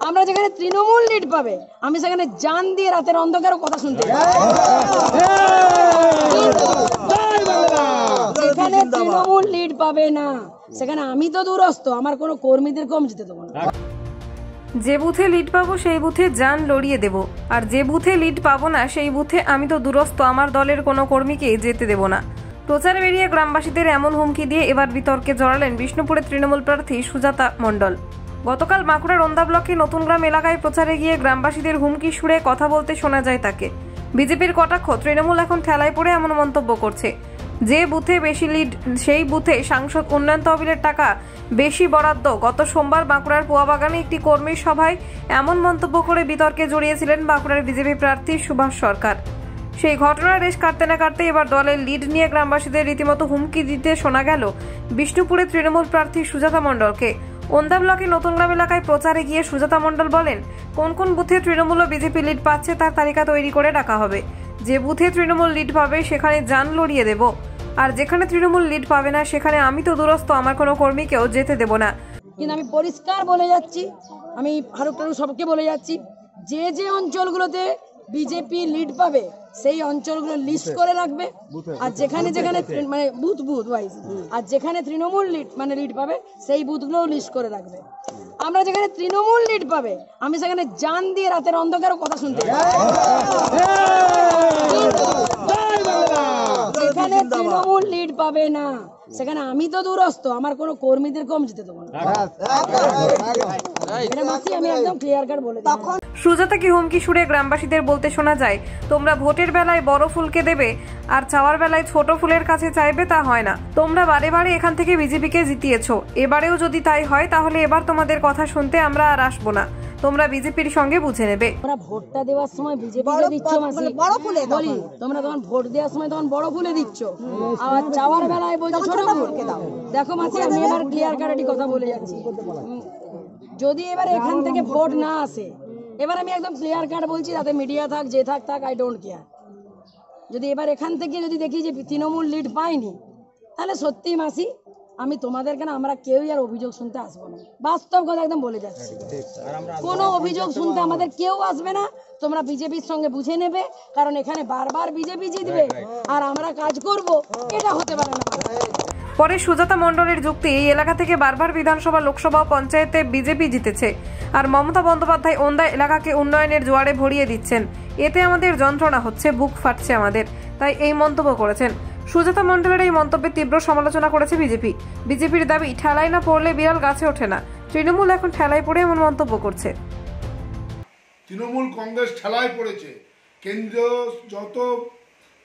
আমরা যেখানে তৃণমূল লিড পাবে আমি সেখানে জান দিয়ে রাতের অন্ধকারও কথা শুনতে যেখানে তৃণমূল লিড পাবে না সেখানে আমি তো দূরস্থ, আমার কোনো কর্মীদের কম যেতে দেবো না। যে বুথে লিড পাবো সেই বুথে জান লড়িয়ে দেব, আর যে বুথে লিড পাবো না সেই বুথে আমি তো দূরস্থ, আমার দলের কোনো কর্মীকে যেতে দেব না। প্রচারে বেরিয়ে গ্রামবাসীদের এমন হুমকি দিয়ে এবার বিতর্কে জড়ালেন বিষ্ণুপুরের তৃণমূল প্রার্থী সুজাতা মণ্ডল। গতকাল বাঁকুড়ার ওন্দা ব্লকে নতুন গ্রাম এলাকায় প্রচারে গিয়ে গ্রামবাসীদের হুমকি সুরে কথা বলতে শোনা যায় তাকে। বিজেপির কটাক্ষ, তৃণমূল এখন ঠেলায় পড়ে এমন মন্তব্য করছে। যে বুথে বেশি লিড সেই বুথে সাংসদ উন্নয়ন তহবিলের টাকা বেশি বরাদ্দ। গত সোমবার বাঁকুড়ার পোয়াবাগানে একটি কর্মী সভায় এমন মন্তব্য করে বিতর্কে জড়িয়েছিলেন বাঁকুড়ার বিজেপি প্রার্থী সুভাষ সরকার। সেই ঘটনার রেশ কাটতে না কাটতে এবার দলের লিড নিয়ে গ্রামবাসীদের রীতিমতো হুমকি দিতে শোনা গেল বিষ্ণুপুরে তৃণমূল প্রার্থী সুজাতা মণ্ডলকে। ওন্দা ব্লকে নতুন গ্রাম এলাকায় প্রচারে গিয়ে সুজাতা মণ্ডল বলেন, কোন কোন বুথে তৃণমূল ও বিজেপি লিড পাচ্ছে তার তালিকা তৈরি করে রাখা হবে। যে বুথে তৃণমূল লিড পাবে সেখানে জান লড়িয়ে দেব, আর যেখানে তৃণমূল লিড পাবে না সেখানে আমি তো দূরস্থ, আমার কোনো কর্মীকেও যেতে দেব না। কিন্তু আমি পরিষ্কার বলে যাচ্ছি, আমি ফারুক টারুক সবকে বলে যাচ্ছি, যে যে অঞ্চলগুলোতে বিজেপি লিড পাবে সেই অঞ্চলগুলো লিস্ট করে রাখবে, আর যেখানে যেখানে মানে বুথ ওয়াইজ আর যেখানে তৃণমূল লিড পাবে সেই বুথগুলো লিস্ট করে রাখবে। আমরা যেখানে তৃণমূল লিড পাবে আমি সেখানে জান দিয়ে রাতের অন্ধকারও কথা শুনতে যেখানে তৃণমূল লিড পাবে না সেখানে আমি তো দূরস্থ, আমার কোনো কর্মীদের কম যেতে দেবো না। আমি একদম ক্লিয়ার কাট বলে দিই। সুজাতাকে হুমকি সুরে গ্রামবাসীদের বলতে শোনা যায়, তোমরা ভোটের বেলায় বড় ফুলকে দেবে আর চাওয়ার বেলায় ছোট ফুলের কাছে চাইবে, তা হয় না। তোমরা বারে বারে এখান থেকে বিজেপিকে জিতিয়েছো, এবারেও যদি তাই হয় তাহলে এবার তোমাদের কথা শুনতে আমরা আর আসবো না, তোমরা বিজেপির সঙ্গে বুঝে নেবে। তোমরা ভোটটা দেওয়ার সময় বিজেপিকে দিচ্ছ মাসি, বলি তোমরা তখন ভোট দেওয়ার সময় তখন বড় ফুলে দিচ্ছ, আর চাওয়ার বেলায় বলছো ছোট ফুলকে দাও। দেখো মাসি, আমি এবার ক্লিয়ার কাট কথা বলে যাচ্ছি, যদি এবার এখান থেকে ভোট না আসে, এবার আমি একদম ক্লিয়ার কাট বলছি, তাতে মিডিয়া থাক যে থাক আই ডোন্ট কেয়ার। যদি এবার এখান থেকে যদি দেখি যে তৃণমূল লিড পাইনি, তাহলে সত্যি মাসি আমি তোমাদেরকে না, আমরা কেউই আর অভিযোগ শুনতে আসবো না। বাস্তব কথা একদম বলে যাচ্ছি, কোনো অভিযোগ শুনতে আমাদের কেউ আসবে না। তোমরা বিজেপির সঙ্গে বুঝে নেবে, কারণ এখানে বারবার বিজেপি জিতবে আর আমরা কাজ করব, এটা হতে পারে না। পরে সুজাতা মণ্ডলের যুক্তি, এই এলাকা থেকে বারবার বিধানসভা, লোকসভা ও পঞ্চায়েতে বিজেপি জিতেছে, আর মমতা বন্দ্যোপাধ্যায় ওন্দা এলাকাকে উন্নয়নের জোয়ারে ভরিয়ে দিচ্ছেন, এতে আমাদের যন্ত্রণা হচ্ছে, বুক ফাটছে আমাদের, তাই এই মন্তব্য করেছেন। সুজাতা মণ্ডলের এই মন্তব্যে তীব্র সমালোচনা করেছে বিজেপি। বিজেপির দাবি, ঠেলায় না পড়লে বিড়াল গাছে ওঠে না, তৃণমূল এখন ঠেলায় পড়ে এমন মন্তব্য করছে। তৃণমূল কংগ্রেস ঠেলায় পড়েছে, কেন্দ্রীয় যত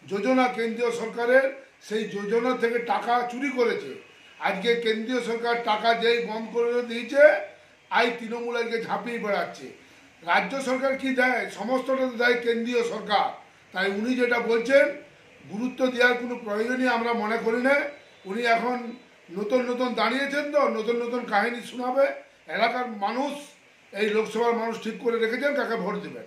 যোজনা কেন্দ্রীয় সরকারের, সেই যোজনা থেকে টাকা চুরি করেছে। আজকে কেন্দ্রীয় সরকার টাকা যেই বন্ধ করে দিয়েছে, আই তৃণমূল আজকে ঝাঁপিয়ে বেড়াচ্ছে। রাজ্য সরকার কি দেয়? সমস্তটা দেয় কেন্দ্রীয় সরকার। তাই উনি যেটা বলছেন, গুরুত্ব দেওয়ার কোনো প্রয়োজনই আমরা মনে করি না। উনি এখন নতুন দাঁড়িয়েছেন, তো নতুন কাহিনী শোনাবে। এলাকার মানুষ, এই লোকসভার মানুষ ঠিক করে রেখেছেন কাকে ভোট দেবেন।